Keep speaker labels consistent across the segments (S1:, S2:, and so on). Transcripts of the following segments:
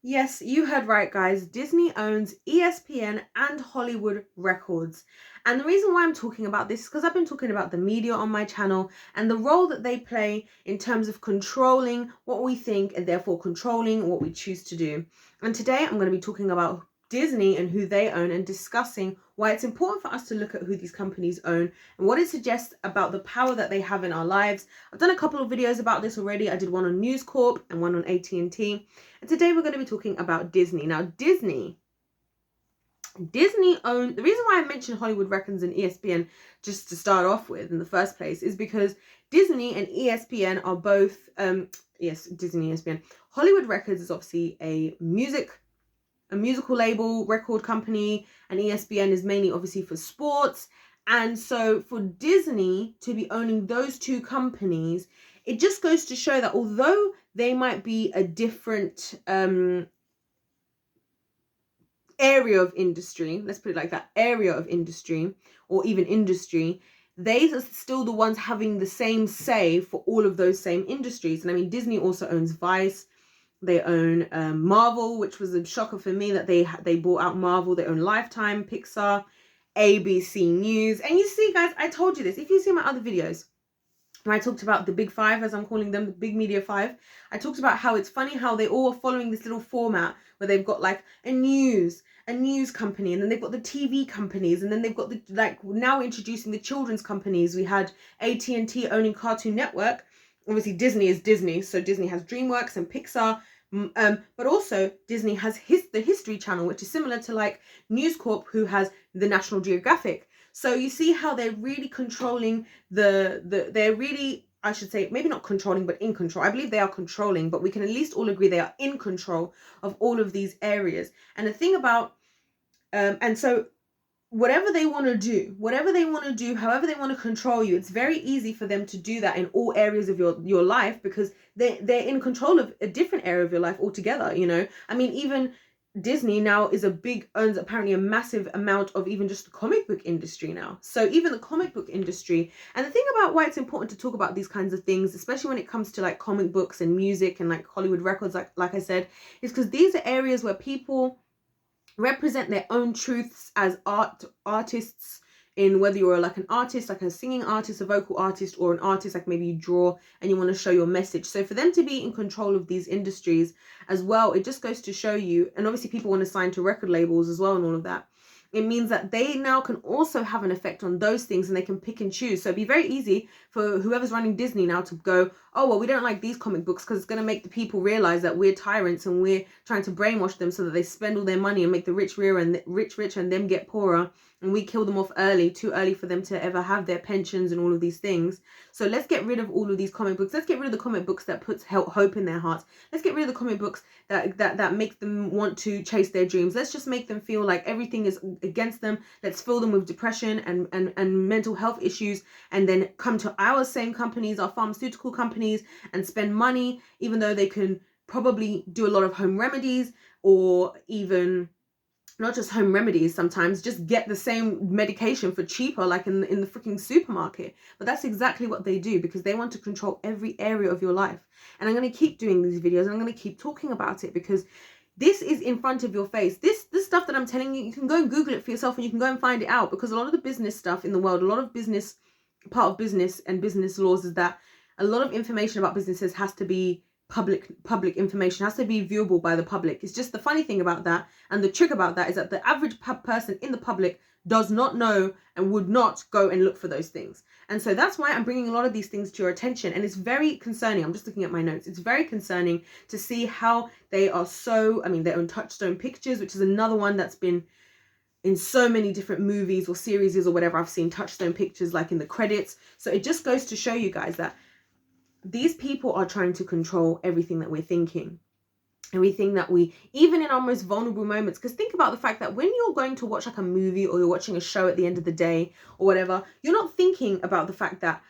S1: Yes, you heard right, guys. Disney owns ESPN and Hollywood Records. And the reason why I'm talking about this is because I've been talking about the media on my channel and the role that they play in terms of controlling what we think and therefore controlling what we choose to do. And today I'm going to be talking about Disney and who they own and discussing why it's important for us to look at who these companies own and what it suggests about the power that they have in our lives. I've done a couple of videos about this already. I did one on News Corp and one on AT&T. And today we're going to be talking about Disney. Now, Disney owned, the reason why I mentioned Hollywood Records and ESPN just to start off with in the first place is because Disney and ESPN are both, yes, Disney and ESPN. Hollywood Records is obviously a musical label, record company, and ESPN is mainly obviously for sports. And so for Disney to be owning those two companies, it just goes to show that although they might be a different area of industry, let's put it like that, area of industry, or even industry, they are still the ones having the same say for all of those same industries. And I mean, Disney also owns Vice. They own Marvel, which was a shocker for me that they bought out Marvel. They own Lifetime, Pixar, ABC News. And you see, guys, I told you this. If you see my other videos, when I talked about the big five, as I'm calling them, the big media five, I talked about how it's funny how they all are following this little format where they've got like a news company, and then they've got the TV companies, and then they've got the, like, now introducing the children's companies. We had AT&T owning Cartoon Network. Obviously Disney is Disney, so Disney has DreamWorks and Pixar, but also Disney has the History Channel, which is similar to like News Corp, who has the National Geographic. So you see how they're really controlling they're really, I should say, maybe not controlling, but in control. I believe they are controlling, but we can at least all agree they are in control of all of these areas. And the thing about, and so whatever they want to do, however they want to control you, it's very easy for them to do that in all areas of your life, because they're in control of a different area of your life altogether, you know? I mean, even Disney now owns apparently a massive amount of even just the comic book industry now. So even the comic book industry, and the thing about why it's important to talk about these kinds of things, especially when it comes to like comic books and music and like Hollywood records, like I said, is because these are areas where people represent their own truths as artists, in whether you're like an artist, like a singing artist, a vocal artist, or an artist like maybe you draw and you want to show your message. So for them to be in control of these industries as well, it just goes to show you, and obviously people want to sign to record labels as well and all of that, it means that they now can also have an effect on those things, and they can pick and choose. So it'd be very easy for whoever's running Disney now to go, oh, well, we don't like these comic books because it's going to make the people realize that we're tyrants and we're trying to brainwash them so that they spend all their money and make the rich richer and them get poorer, and we kill them off too early for them to ever have their pensions and all of these things. So let's get rid of all of these comic books. Let's get rid of the comic books that puts hope in their hearts. Let's get rid of the comic books that make them want to chase their dreams. Let's just make them feel like everything is against them. Let's fill them with depression and mental health issues, and then come to our same companies, our pharmaceutical companies, and spend money, even though they can probably do a lot of home remedies, or even not just home remedies, sometimes just get the same medication for cheaper, like in the freaking supermarket. But that's exactly what they do, because they want to control every area of your life. And I'm going to keep doing these videos, and I'm going to keep talking about it, because this is in front of your face. This stuff that I'm telling you, you can go and Google it for yourself, and you can go and find it out, because a lot of the business stuff in the world, a lot of business, part of business and business laws, is that a lot of information about businesses has to be public information, has to be viewable by the public. It's just the funny thing about that, and the trick about that, is that the average person in the public does not know and would not go and look for those things. And so that's why I'm bringing a lot of these things to your attention. And it's very concerning. I'm just looking at my notes. It's very concerning to see how they are so, I mean, they own Touchstone Pictures, which is another one that's been in so many different movies or series or whatever. I've seen Touchstone Pictures like in the credits. So it just goes to show you guys that these people are trying to control everything that we're thinking, everything that we, even in our most vulnerable moments. Because think about the fact that when you're going to watch like a movie, or you're watching a show at the end of the day or whatever, you're not thinking about the fact that,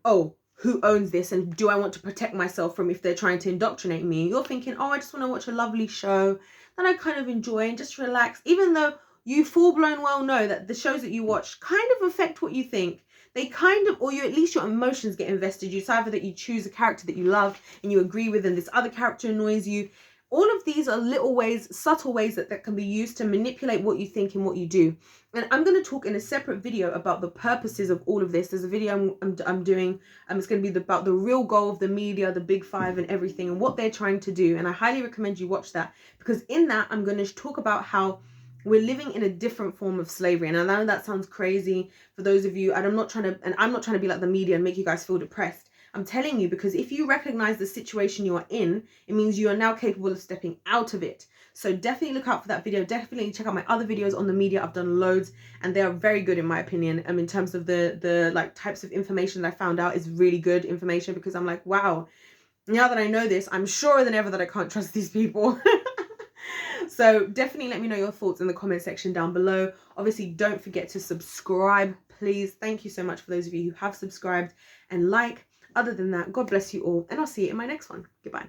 S1: oh, who owns this, and do I want to protect myself from if they're trying to indoctrinate me? You're thinking, oh, I just want to watch a lovely show that I kind of enjoy and just relax, even though you full-blown well know that the shows that you watch kind of affect what you think. They kind of, or you, at least your emotions get invested. It's either that you choose a character that you love and you agree with, and this other character annoys you, All of these are little ways, subtle ways that can be used to manipulate what you think and what you do. And I'm going to talk in a separate video about the purposes of all of this. There's a video I'm doing, it's going to be about the real goal of the media, the big five and everything, and what they're trying to do. And I highly recommend you watch that, because in that I'm going to talk about how we're living in a different form of slavery. And I know that sounds crazy for those of you, and I'm not trying to be like the media and make you guys feel depressed. I'm telling you, because if you recognize the situation you are in, it means you are now capable of stepping out of it. So definitely look out for that video. Definitely check out my other videos on the media. I've done loads, and they are very good in my opinion. In terms of the like types of information that I found out is really good information, because I'm like, wow, now that I know this, I'm surer than ever that I can't trust these people. So definitely let me know your thoughts in the comment section down below. Obviously, don't forget to subscribe, please. Thank you so much for those of you who have subscribed, and like. Other than that, God bless you all, and I'll see you in my next one. Goodbye.